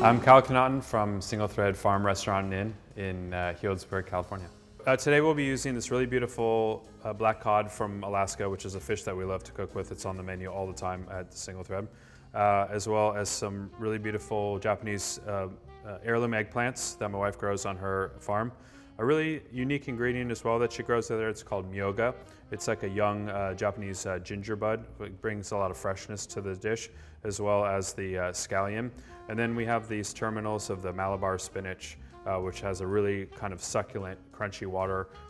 I'm Connaughton from SingleThread Farm Restaurant and Inn in Healdsburg, California. Today we'll be using this really beautiful black cod from Alaska, which is a fish that we love to cook with. It's on the menu all the time at SingleThread, as well as some really beautiful Japanese heirloom eggplants that my wife grows on her farm. A really unique ingredient as well that she grows there, it's called myoga. It's like a young Japanese ginger bud. It brings a lot of freshness to the dish, as well as the scallion. And then we have these terminals of the Malabar spinach, which has a really kind of succulent, crunchy,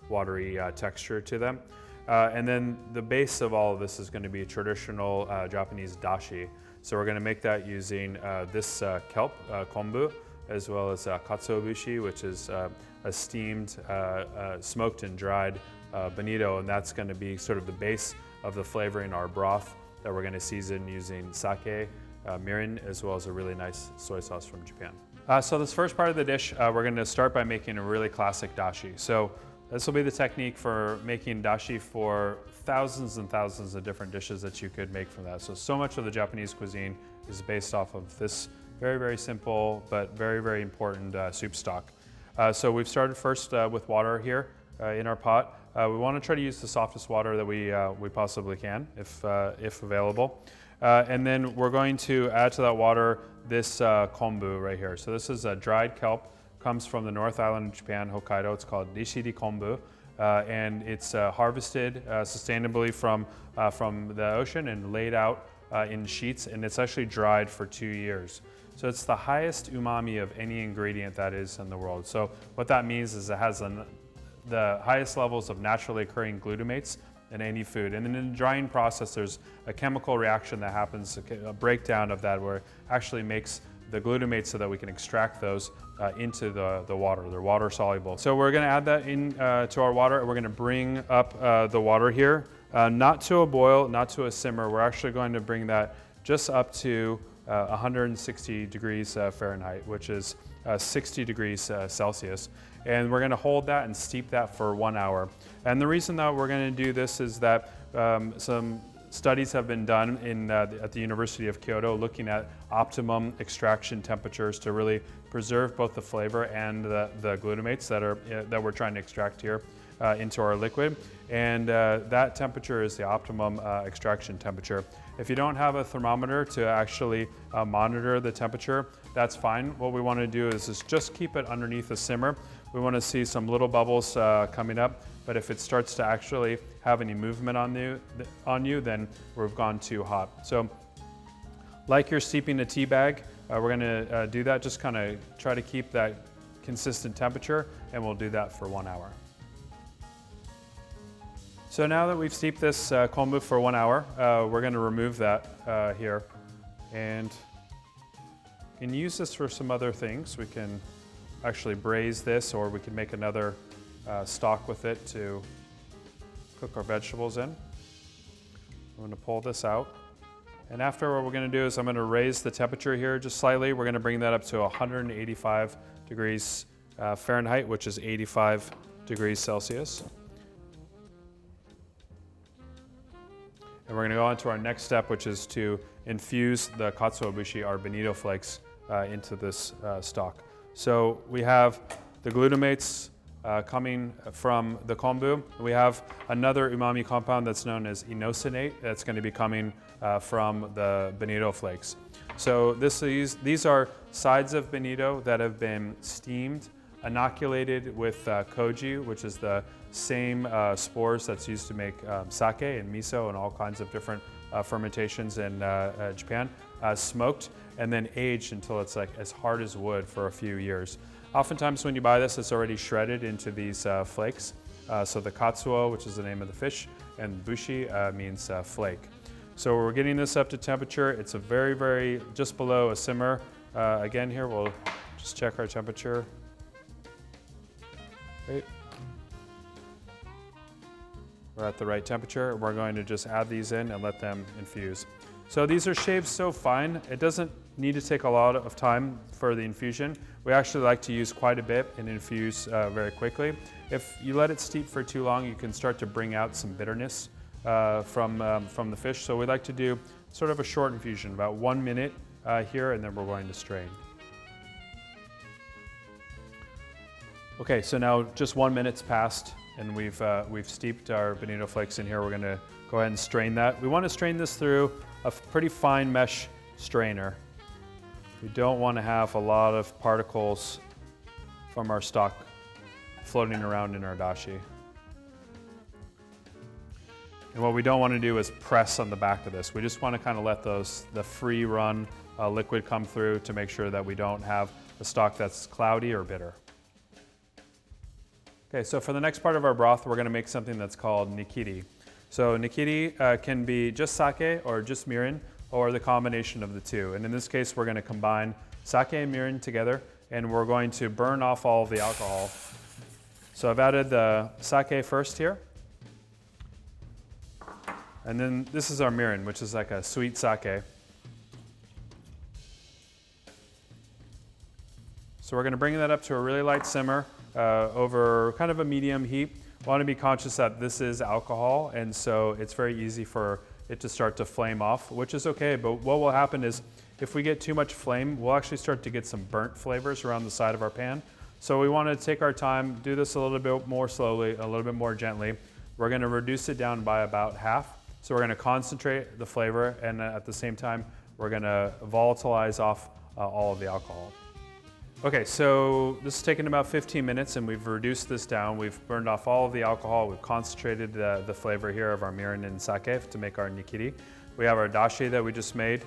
watery texture to them. And then the base of all of this is going to be traditional Japanese dashi. So we're going to make that using this kelp, kombu, as well as Katsuobushi, which is a steamed, smoked and dried bonito, and that's going to be sort of the base of the flavoring our broth that we're going to season using sake, Mirin, as well as a really nice soy sauce from Japan. So this first part of the dish, we're going to start by making a really classic dashi. So this will be the technique for making dashi for thousands and thousands of different dishes that you could make from that. So much of the Japanese cuisine is based off of this very, very simple but very, very important soup stock. So we've started first with water here in our pot. We want to try to use the softest water that we possibly can, if available. And then we're going to add to that water this kombu right here. So this is a dried kelp, comes from the North Island of Japan, Hokkaido. It's called nishiri kombu, and it's harvested sustainably from the ocean and laid out in sheets, and it's actually dried for 2 years. So it's the highest umami of any ingredient that is in the world. So what that means is it has the highest levels of naturally occurring glutamates in any food. And then in the drying process, there's a chemical reaction that happens, a breakdown of that, where it actually makes the glutamates so that we can extract those into the water. They're water soluble. So we're gonna add that in to our water, and we're gonna bring up the water here, not to a boil, not to a simmer. We're actually going to bring that just up to 160 degrees Fahrenheit, which is 60 degrees Celsius. And we're going to hold that and steep that for 1 hour. And the reason that we're going to do this is that some studies have been done at the University of Kyoto looking at optimum extraction temperatures to really preserve both the flavor and the glutamates that we're trying to extract here into our liquid. And that temperature is the optimum extraction temperature. If you don't have a thermometer to actually monitor the temperature, that's fine. What we want to do is just keep it underneath a simmer. We want to see some little bubbles coming up, but if it starts to actually have any movement on you, then we've gone too hot. So like you're steeping a tea bag, we're going to do that. Just kind of try to keep that consistent temperature, and we'll do that for 1 hour. So now that we've steeped this kombu for 1 hour, we're going to remove that here, and you can use this for some other things. We can actually braise this, or we can make another stock with it to cook our vegetables in. I'm going to pull this out, and after, what we're going to do is I'm going to raise the temperature here just slightly. We're going to bring that up to 185 degrees Fahrenheit, which is 85 degrees Celsius. And we're going to go on to our next step, which is to infuse the Katsuobushi, our bonito flakes, into this stock. So we have the glutamates coming from the kombu. We have another umami compound that's known as inosinate that's going to be coming from the bonito flakes. So these are sides of bonito that have been steamed, inoculated with koji, which is the same spores that's used to make sake and miso and all kinds of different fermentations in Japan, smoked and then aged until it's like as hard as wood for a few years. Oftentimes when you buy this, it's already shredded into these flakes. So the katsuo, which is the name of the fish, and bushi means flake. So we're getting this up to temperature. It's a very, very, just below a simmer. Again here, we'll just check our temperature. Great. We're at the right temperature. We're going to just add these in and let them infuse. So these are shaved so fine, it doesn't need to take a lot of time for the infusion. We actually like to use quite a bit and infuse very quickly. If you let it steep for too long, you can start to bring out some bitterness from the fish. So we like to do sort of a short infusion, about 1 minute here, and then we're going to strain. Okay, so now just 1 minute's passed, and we've steeped our bonito flakes in here. We're gonna go ahead and strain that. We want to strain this through a pretty fine mesh strainer. We don't want to have a lot of particles from our stock floating around in our dashi. And what we don't want to do is press on the back of this. We just want to kind of let the free run liquid come through to make sure that we don't have a stock that's cloudy or bitter. Okay, so for the next part of our broth, we're going to make something that's called nikiri. So nikiri can be just sake or just mirin, or the combination of the two. And in this case, we're going to combine sake and mirin together, and we're going to burn off all of the alcohol. So I've added the sake first here. And then this is our mirin, which is like a sweet sake. So we're going to bring that up to a really light simmer over kind of a medium heat. Want to be conscious that this is alcohol, and so it's very easy for it to start to flame off, which is okay, but what will happen is if we get too much flame, we'll actually start to get some burnt flavors around the side of our pan. So we want to take our time, do this a little bit more slowly, a little bit more gently. We're going to reduce it down by about half. So we're going to concentrate the flavor, and at the same time, we're going to volatilize off all of the alcohol. Okay, so this has taken about 15 minutes, and we've reduced this down. We've burned off all of the alcohol. We've concentrated the flavor here of our mirin and sake to make our nikiri. We have our dashi that we just made.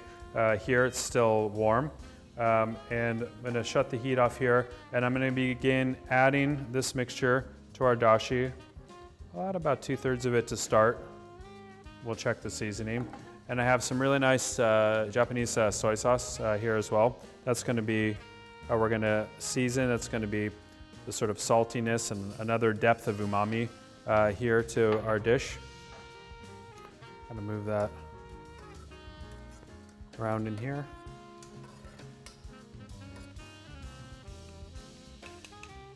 Here it's still warm. And I'm going to shut the heat off here, and I'm going to begin adding this mixture to our dashi. I'll add about 2/3 of it to start. We'll check the seasoning. And I have some really nice Japanese soy sauce here as well. That's going to be how we're going to season. That's going to be the sort of saltiness and another depth of umami here to our dish. I'm going to move that around in here.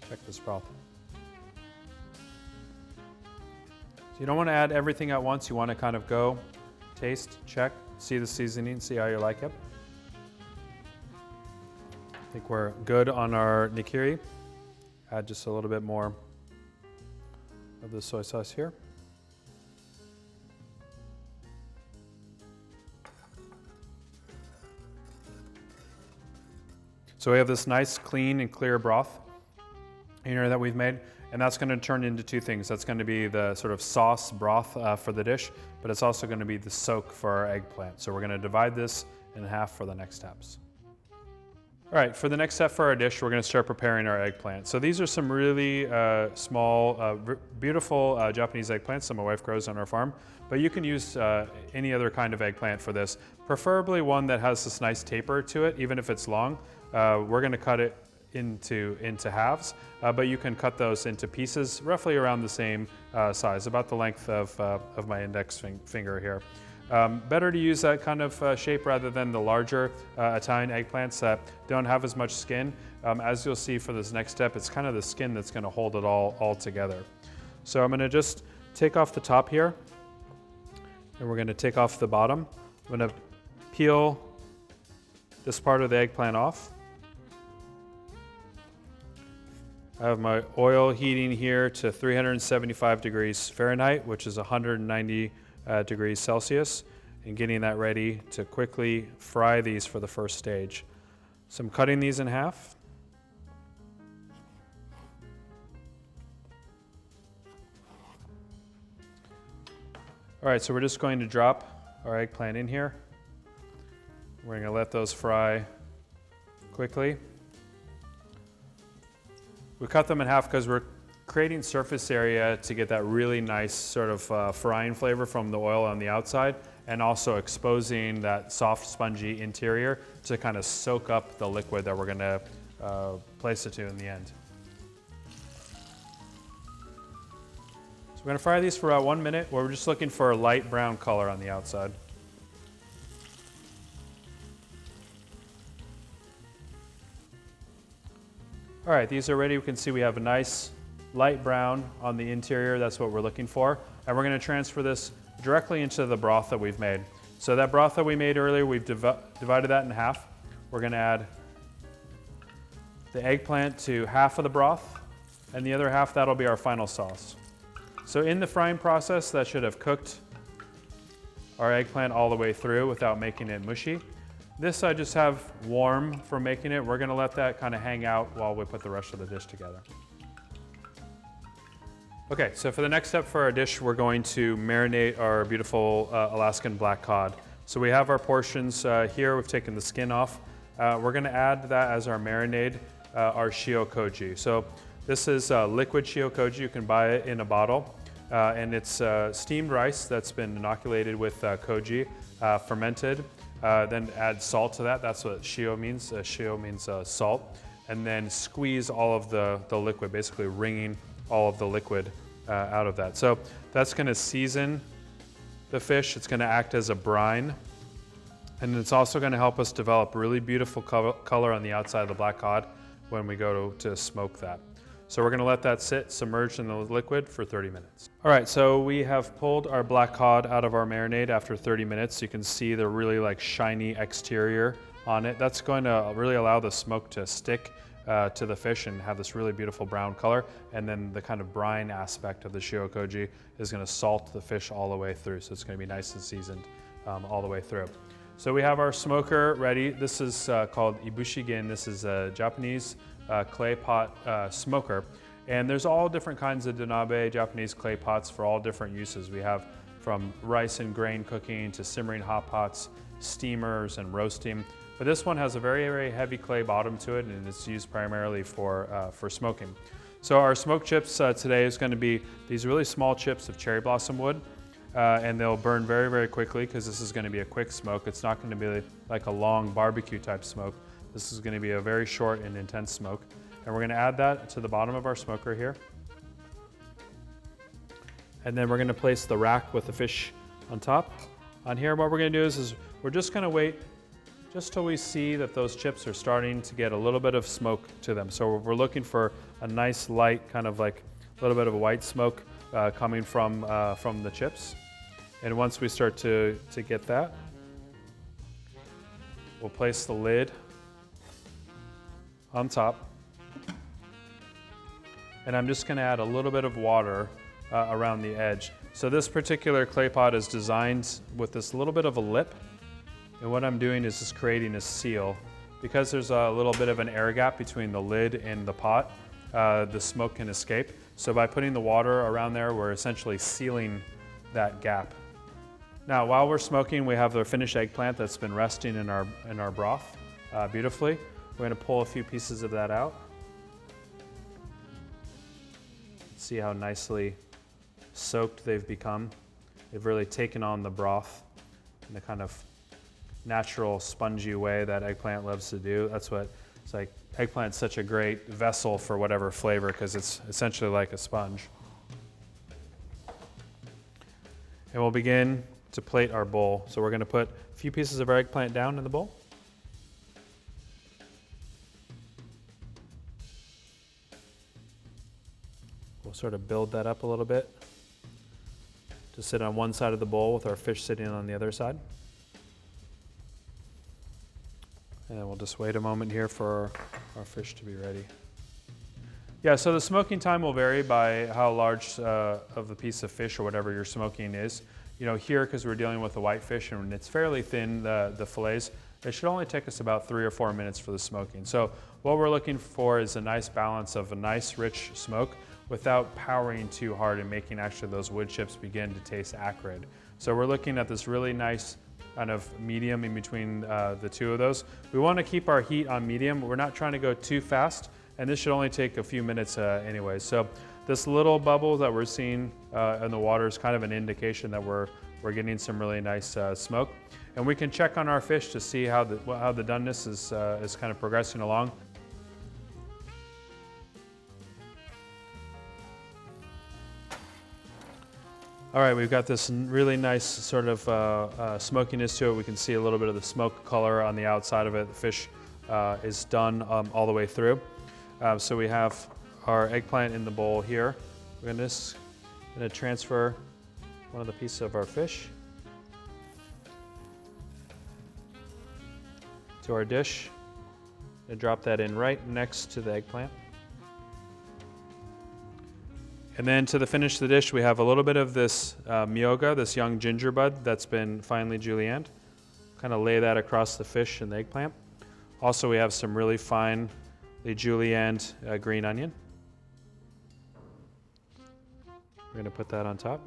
Check this broth. So you don't want to add everything at once. You want to kind of go, taste, check, see the seasoning, see how you like it. I think we're good on our nikiri. Add just a little bit more of the soy sauce here. So we have this nice, clean and clear broth here that we've made, and that's going to turn into two things. That's going to be the sort of sauce broth for the dish, but it's also going to be the soak for our eggplant. So we're going to divide this in half for the next steps. All right, for the next step for our dish, we're going to start preparing our eggplant. So these are some really small, beautiful Japanese eggplants that my wife grows on our farm, but you can use any other kind of eggplant for this, preferably one that has this nice taper to it, even if it's long. We're going to cut it into halves, but you can cut those into pieces roughly around the same size, about the length of my index finger here. Better to use that kind of shape rather than the larger Italian eggplants that don't have as much skin. As you'll see for this next step, it's kind of the skin that's going to hold it all together. So I'm going to just take off the top here, and we're going to take off the bottom. I'm going to peel this part of the eggplant off. I have my oil heating here to 375 degrees Fahrenheit, which is 190 degrees Celsius, and getting that ready to quickly fry these for the first stage. So I'm cutting these in half. All right, so we're just going to drop our eggplant in here. We're going to let those fry quickly. We cut them in half because we're creating surface area to get that really nice sort of frying flavor from the oil on the outside, and also exposing that soft, spongy interior to kind of soak up the liquid that we're going to place it to in the end. So we're going to fry these for about 1 minute, where we're just looking for a light brown color on the outside. All right, these are ready. We can see we have a nice light brown on the interior. That's what we're looking for. And we're going to transfer this directly into the broth that we've made. So that broth that we made earlier, we've divided that in half. We're going to add the eggplant to half of the broth, and the other half, that'll be our final sauce. So in the frying process, that should have cooked our eggplant all the way through without making it mushy. This I just have warm for making it. We're gonna let that kind of hang out while we put the rest of the dish together. Okay, so for the next step for our dish, we're going to marinate our beautiful Alaskan black cod. So we have our portions here. We've taken the skin off. We're gonna add that as our marinade, our Shio Koji. So this is liquid Shio Koji. You can buy it in a bottle. And it's steamed rice that's been inoculated with koji, fermented. Then add salt to that. That's what Shio means. Shio means salt. And then squeeze all of the liquid, basically wringing all of the liquid out of that. So that's gonna season the fish. It's gonna act as a brine. And it's also gonna help us develop really beautiful color on the outside of the black cod when we go to smoke that. So we're gonna let that sit submerged in the liquid for 30 minutes. All right, so we have pulled our black cod out of our marinade after 30 minutes. You can see the really like shiny exterior on it. That's going to really allow the smoke to stick to the fish and have this really beautiful brown color. And then the kind of brine aspect of the Shio Koji is gonna salt the fish all the way through. So it's gonna be nice and seasoned all the way through. So we have our smoker ready. This is called Ibushigen. This is a Japanese clay pot smoker. And there's all different kinds of donabe, Japanese clay pots for all different uses. We have from rice and grain cooking to simmering hot pots, steamers and roasting. But this one has a very, very heavy clay bottom to it, and it's used primarily for smoking. So our smoke chips today is going to be these really small chips of cherry blossom wood, and they'll burn very, very quickly because this is going to be a quick smoke. It's not going to be like a long barbecue type smoke. This is going to be a very short and intense smoke. And we're going to add that to the bottom of our smoker here. And then we're going to place the rack with the fish on top. On here, what we're going to do is we're just going to wait just till we see that those chips are starting to get a little bit of smoke to them. So we're looking for a nice light, kind of like a little bit of a white smoke coming from the chips. And once we start to get that, we'll place the lid on top. And I'm just going to add a little bit of water around the edge. So this particular clay pot is designed with this little bit of a lip. And what I'm doing is just creating a seal. Because there's a little bit of an air gap between the lid and the pot, the smoke can escape. So by putting the water around there, we're essentially sealing that gap. Now, while we're smoking, we have the finished eggplant that's been resting in our broth beautifully. We're going to pull a few pieces of that out. See how nicely soaked they've become. They've really taken on the broth in the kind of natural spongy way that eggplant loves to do. That's what it's like. Eggplant's such a great vessel for whatever flavor because it's essentially like a sponge. And we'll begin to plate our bowl. So we're going to put a few pieces of our eggplant down in the bowl. We'll sort of build that up a little bit to sit on one side of the bowl with our fish sitting on the other side. And then we'll just wait a moment here for our fish to be ready. Yeah, so the smoking time will vary by how large of the piece of fish or whatever you're smoking is. You know, here, because we're dealing with a white fish and it's fairly thin, the fillets, it should only take us about 3 or 4 minutes for the smoking. So what we're looking for is a nice balance of a nice rich smoke without powering too hard and making actually those wood chips begin to taste acrid. So we're looking at this really nice kind of medium in between the two of those. We want to keep our heat on medium. We're not trying to go too fast, and this should only take a few minutes anyway. So this little bubble that we're seeing in the water is kind of an indication that we're getting some really nice smoke. And we can check on our fish to see how the doneness is kind of progressing along. All right, we've got this really nice sort of smokiness to it. We can see a little bit of the smoke color on the outside of it. The fish is done all the way through. So we have our eggplant in the bowl here. We're going to transfer one of the pieces of our fish to our dish. I'm going to drop that in right next to the eggplant. And then to the finish of the dish, we have a little bit of this myoga, this young ginger bud that's been finely julienned. Kind of lay that across the fish and the eggplant. Also, we have some really finely julienned green onion. We're going to put that on top.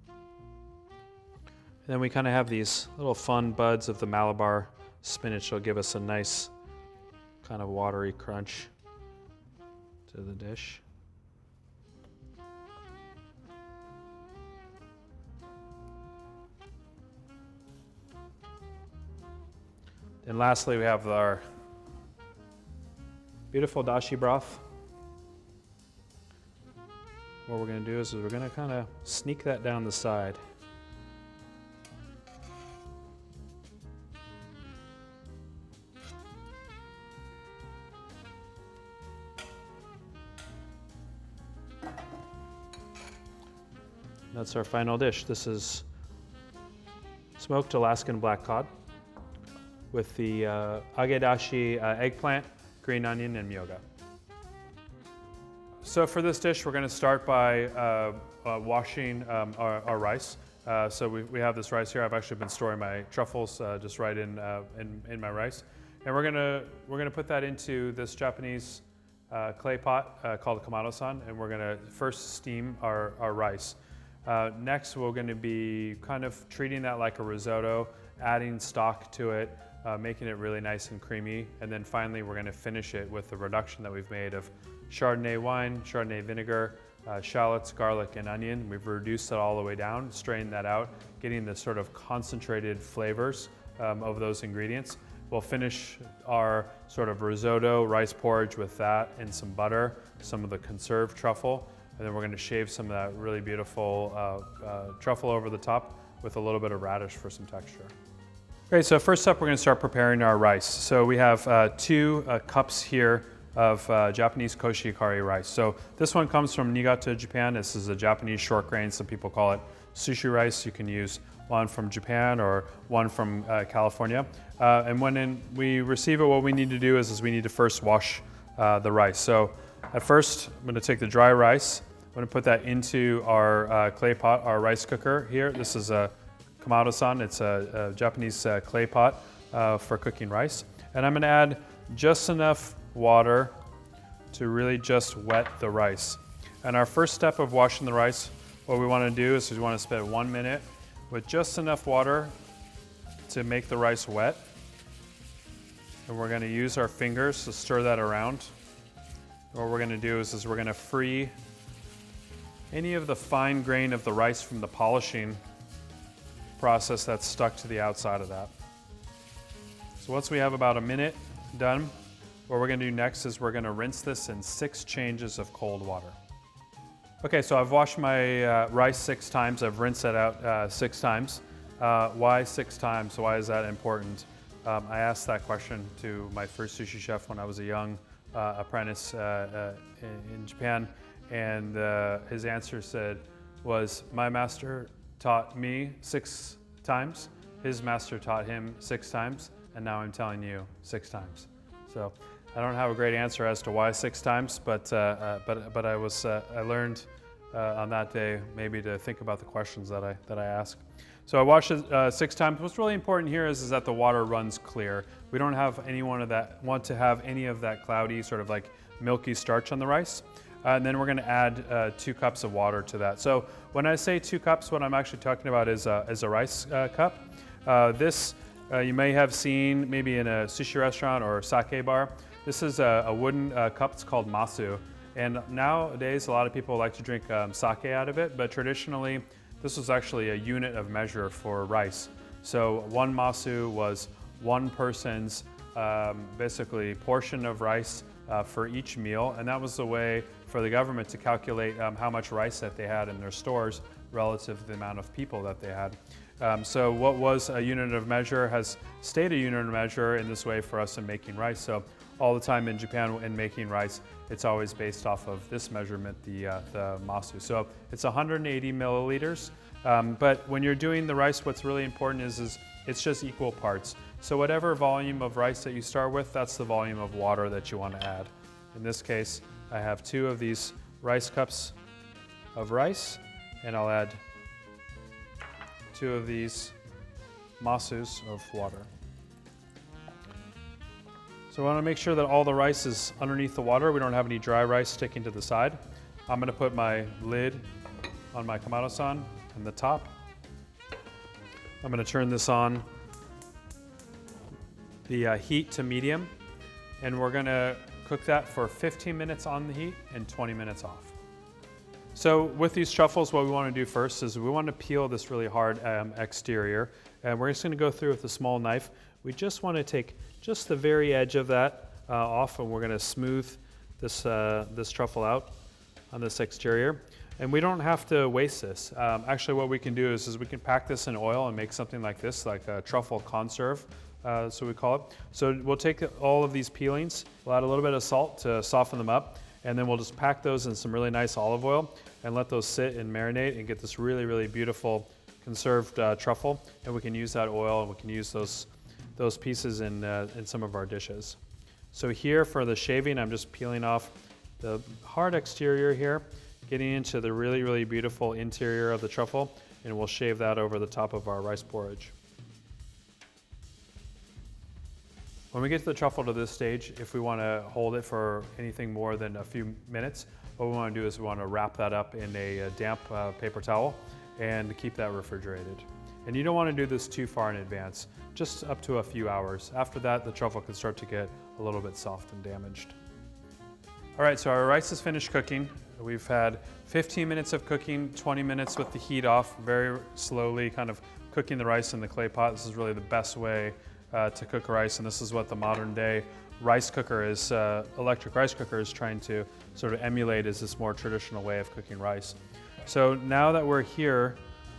And then we kind of have these little fun buds of the Malabar spinach. Will give us a nice kind of watery crunch to the dish. And lastly, we have our beautiful dashi broth. What we're going to do is we're going to kind of sneak that down the side. That's our final dish. This is smoked Alaskan black cod with the Age-Dashi eggplant, green onion, and myoga. So for this dish, we're going to start by washing our rice. So we have this rice here. I've actually been storing my truffles just right in my rice, and we're gonna put that into this Japanese clay pot called Commento-san, and we're gonna first steam our rice. Next, we're going to be kind of treating that like a risotto, adding stock to it, making it really nice and creamy, and then finally we're going to finish it with the reduction that we've made of Chardonnay wine, Chardonnay vinegar, shallots, garlic, and onion. We've reduced it all the way down, strained that out, getting the sort of concentrated flavors of those ingredients. We'll finish our sort of risotto rice porridge with that and some butter, some of the conserved truffle, and then we're going to shave some of that really beautiful truffle over the top with a little bit of radish for some texture. Okay, so first up we're going to start preparing our rice. So we have 2 cups here of Japanese koshikari rice. So this one comes from Niigata, Japan. This is a Japanese short grain. Some people call it sushi rice. You can use one from Japan or one from California. And when we receive it, what we need to do is we need to first wash the rice. So at first, I'm going to take the dry rice. I'm going to put that into our clay pot, our rice cooker here. This is a Commento-san. It's a Japanese clay pot for cooking rice. And I'm going to add just enough water to really just wet the rice. And our first step of washing the rice, what we want to do is we want to spend 1 minute with just enough water to make the rice wet. And we're going to use our fingers to stir that around. What we're going to do is we're going to free any of the fine grain of the rice from the polishing process that's stuck to the outside of that. So once we have about a minute done, what we're going to do next is we're going to rinse this in 6 changes of cold water. Okay, so I've washed my rice 6 times. I've rinsed it out 6 times. Why 6 times? Why is that important? I asked that question to my first sushi chef when I was a young apprentice in Japan, and his answer was, my master taught me 6 times, his master taught him 6 times, and now I'm telling you 6 times. So I don't have a great answer as to why 6 times, but I learned on that day maybe to think about the questions that I ask. So I washed it 6 times. What's really important here is that the water runs clear. We don't have want to have any of that cloudy sort of like milky starch on the rice. And then we're going to add 2 cups of water to that. So when I say 2 cups, what I'm actually talking about is a rice cup. This you may have seen maybe in a sushi restaurant or a sake bar. This is a wooden cup. It's called masu. And nowadays, a lot of people like to drink sake out of it, but traditionally, this was actually a unit of measure for rice. So 1 masu was 1 person's basically portion of rice for each meal, and that was the way for the government to calculate how much rice that they had in their stores relative to the amount of people that they had. So what was a unit of measure has stayed a unit of measure in this way for us in making rice. So all the time in Japan in making rice, it's always based off of this measurement, the masu. So it's 180 milliliters. But when you're doing the rice, what's really important is it's just equal parts. So whatever volume of rice that you start with, that's the volume of water that you want to add. In this case, I have 2 of these rice cups of rice, and I'll add 2 of these masus of water. So I want to make sure that all the rice is underneath the water. We don't have any dry rice sticking to the side. I'm going to put my lid on my kamado-san in the top. I'm going to turn this on the heat to medium, and we're going to cook that for 15 minutes on the heat and 20 minutes off. So with these truffles, what we want to do first is we want to peel this really hard exterior, and we're just going to go through with a small knife. We just want to take just the very edge of that off, and we're going to smooth this, this truffle out on this exterior. And we don't have to waste this. Actually, what we can do is we can pack this in oil and make something like this, like a truffle conserve, so we call it. So we'll take all of these peelings, we'll add a little bit of salt to soften them up, and then we'll just pack those in some really nice olive oil and let those sit and marinate and get this really, really beautiful conserved truffle. And we can use that oil, and we can use those pieces in some of our dishes. So here for the shaving, I'm just peeling off the hard exterior here, getting into the really, really beautiful interior of the truffle, and we'll shave that over the top of our rice porridge. When we get to the truffle to this stage, if we want to hold it for anything more than a few minutes, what we want to do is we want to wrap that up in a damp paper towel and keep that refrigerated. And you don't want to do this too far in advance, just up to a few hours. After that, the truffle can start to get a little bit soft and damaged. All right, so our rice is finished cooking. We've had 15 minutes of cooking, 20 minutes with the heat off, very slowly kind of cooking the rice in the clay pot. This is really the best way to cook rice, and this is what the modern day rice cooker is, electric rice cooker is trying to sort of emulate, is this more traditional way of cooking rice. So now that we're here,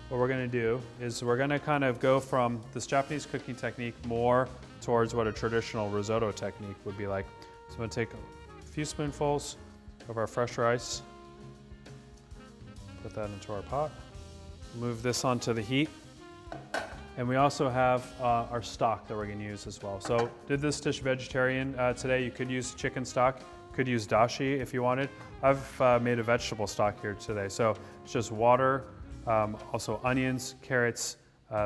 what we're gonna do is we're gonna kind of go from this Japanese cooking technique more towards what a traditional risotto technique would be like. So I'm gonna take a few spoonfuls of our fresh rice, put that into our pot, move this onto the heat, and we also have our stock that we're going to use as well. So did this dish vegetarian today. You could use chicken stock, could use dashi if you wanted. I've made a vegetable stock here today. So it's just water, also onions, carrots,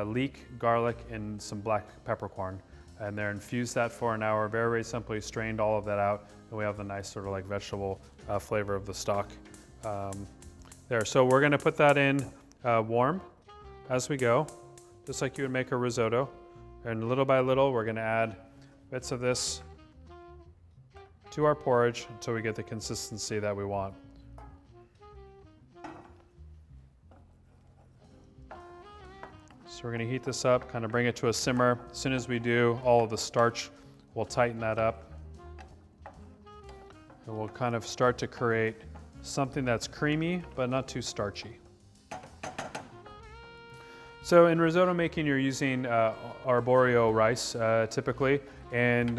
leek, garlic, and some black peppercorn. And then infused that for an hour, very, very simply strained all of that out, and we have the nice sort of like vegetable flavor of the stock there. So we're gonna put that in warm as we go, just like you would make a risotto. And little by little, we're gonna add bits of this to our porridge until we get the consistency that we want. So we're gonna heat this up, kind of bring it to a simmer. As soon as we do, all of the starch will tighten that up. And we'll kind of start to create something that's creamy, but not too starchy. So in risotto making, you're using arborio rice typically, and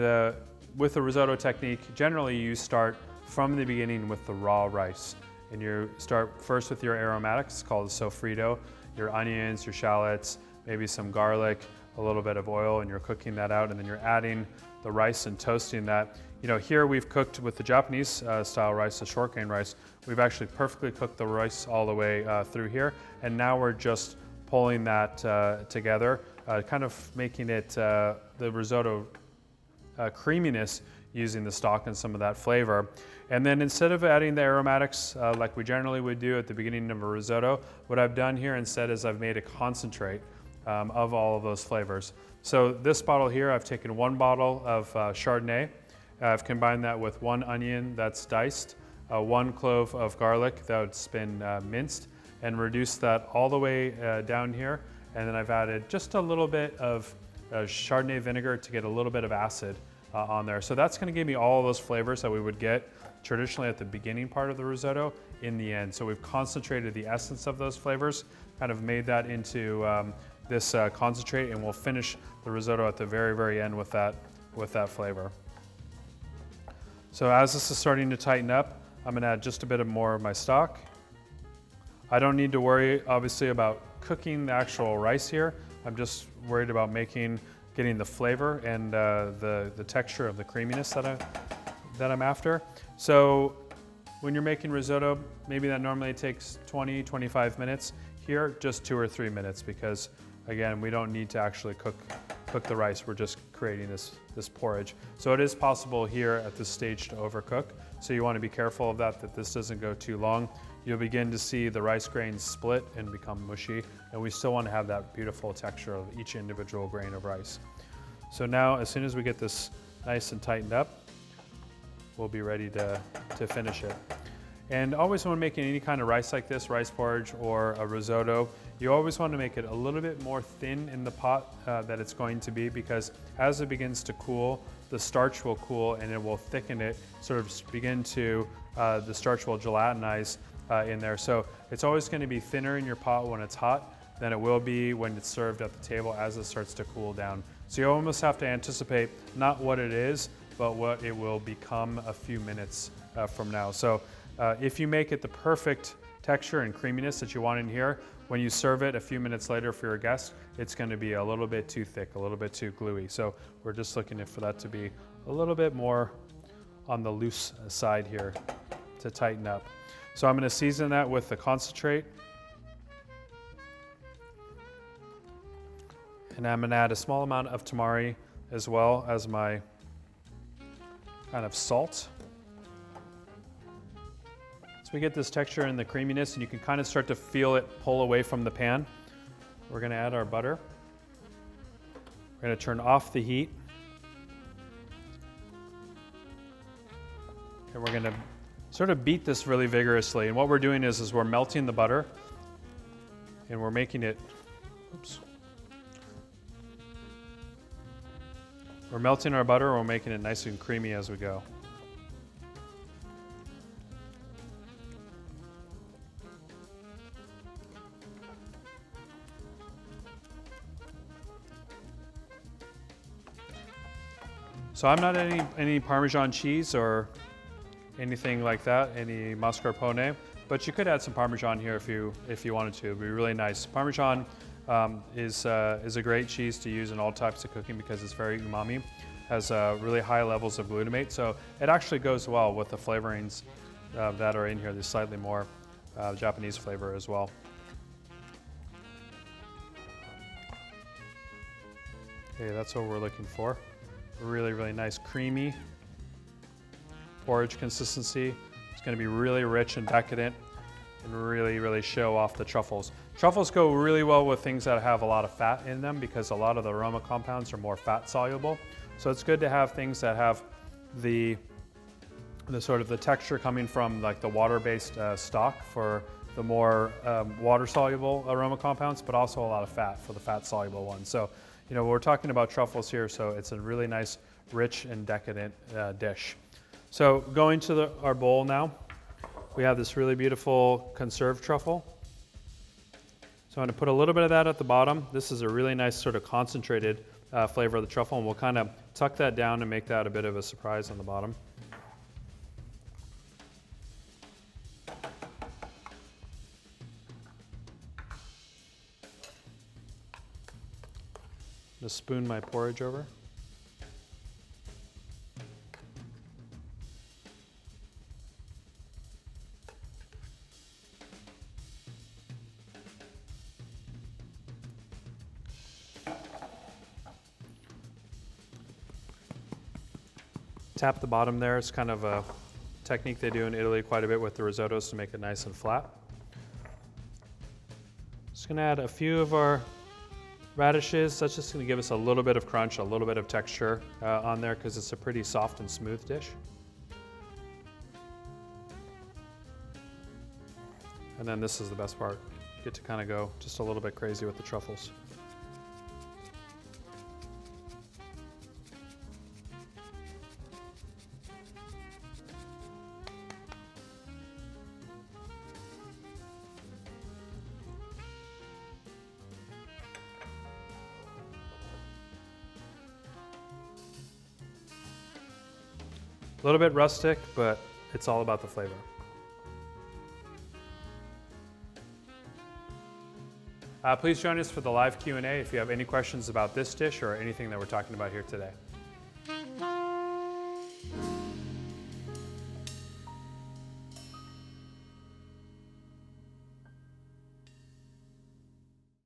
with the risotto technique, generally you start from the beginning with the raw rice. And you start first with your aromatics called sofrito, your onions, your shallots, maybe some garlic, a little bit of oil, and you're cooking that out, and then you're adding the rice and toasting that. You know, here we've cooked with the Japanese style rice, the short grain rice. We've actually perfectly cooked the rice all the way through here, and now we're just pulling that together, kind of making it the risotto creaminess using the stock and some of that flavor. And then instead of adding the aromatics like we generally would do at the beginning of a risotto, what I've done here instead is I've made a concentrate of all of those flavors. So this bottle here, I've taken 1 bottle of Chardonnay. I've combined that with 1 onion that's diced, 1 clove of garlic that's been minced, and reduced that all the way down here. And then I've added just a little bit of Chardonnay vinegar to get a little bit of acid on there. So that's gonna give me all of those flavors that we would get traditionally at the beginning part of the risotto in the end. So we've concentrated the essence of those flavors, kind of made that into this concentrate, and we'll finish the risotto at the very, very end with that flavor. So as this is starting to tighten up, I'm gonna add just a bit more of my stock. I don't need to worry, obviously, about cooking the actual rice here. I'm just worried about getting the flavor and the texture of the creaminess that I'm after. So When you're making risotto, maybe that normally takes 20, 25 minutes. Here, just 2 or 3 minutes because, again, we don't need to actually cook the rice. We're just creating this porridge. So it is possible here at this stage to overcook. So you want to be careful of that this doesn't go too long. You'll begin to see the rice grains split and become mushy, and we still want to have that beautiful texture of each individual grain of rice. So now, as soon as we get this nice and tightened up, we'll be ready to finish it. And always when making any kind of rice like this, rice porridge or a risotto, you always want to make it a little bit more thin in the pot that it's going to be, because as it begins to cool, the starch will cool and it will thicken it, sort of begin to, the starch will gelatinize in there. So it's always going to be thinner in your pot when it's hot than it will be when it's served at the table as it starts to cool down. So you almost have to anticipate not what it is, but what it will become a few minutes from now. So if you make it the perfect texture and creaminess that you want in here, when you serve it a few minutes later for your guests, it's going to be a little bit too thick, a little bit too gluey. So we're just looking for that to be a little bit more on the loose side here to tighten up. So I'm going to season that with the concentrate. And I'm going to add a small amount of tamari as well as my kind of salt. So we get this texture and the creaminess, and you can kind of start to feel it pull away from the pan. We're going to add our butter. We're going to turn off the heat. And we're going to sort of beat this really vigorously. And what we're doing is we're melting the butter and we're making it, oops. We're melting our butter and we're making it nice and creamy as we go. So I'm not any Parmesan cheese or anything like that, any mascarpone, but you could add some Parmesan here if you wanted to. It'd be really nice. Parmesan is a great cheese to use in all types of cooking because it's very umami, has really high levels of glutamate, so it actually goes well with the flavorings that are in here. There's slightly more Japanese flavor as well. Okay, that's what we're looking for. Really, really nice creamy porridge consistency. It's going to be really rich and decadent and really, really show off the truffles. Truffles go really well with things that have a lot of fat in them because a lot of the aroma compounds are more fat soluble. So it's good to have things that have the sort of the texture coming from like the water-based stock for the more water-soluble aroma compounds, but also a lot of fat for the fat-soluble ones. So, you know, we're talking about truffles here, so it's a really nice, rich and decadent dish. So going to our bowl now, we have this really beautiful conserved truffle. So I'm going to put a little bit of that at the bottom. This is a really nice sort of concentrated flavor of the truffle, and we'll kind of tuck that down and make that a bit of a surprise on the bottom. Just spoon my porridge over. Tap the bottom there. It's kind of a technique they do in Italy quite a bit with the risottos to make it nice and flat. Just gonna add a few of our radishes. That's just going to give us a little bit of crunch, a little bit of texture on there because it's a pretty soft and smooth dish. And then this is the best part. You get to kind of go just a little bit crazy with the truffles. A little bit rustic, but it's all about the flavor. Please join us for the live Q&A if you have any questions about this dish or anything that we're talking about here today.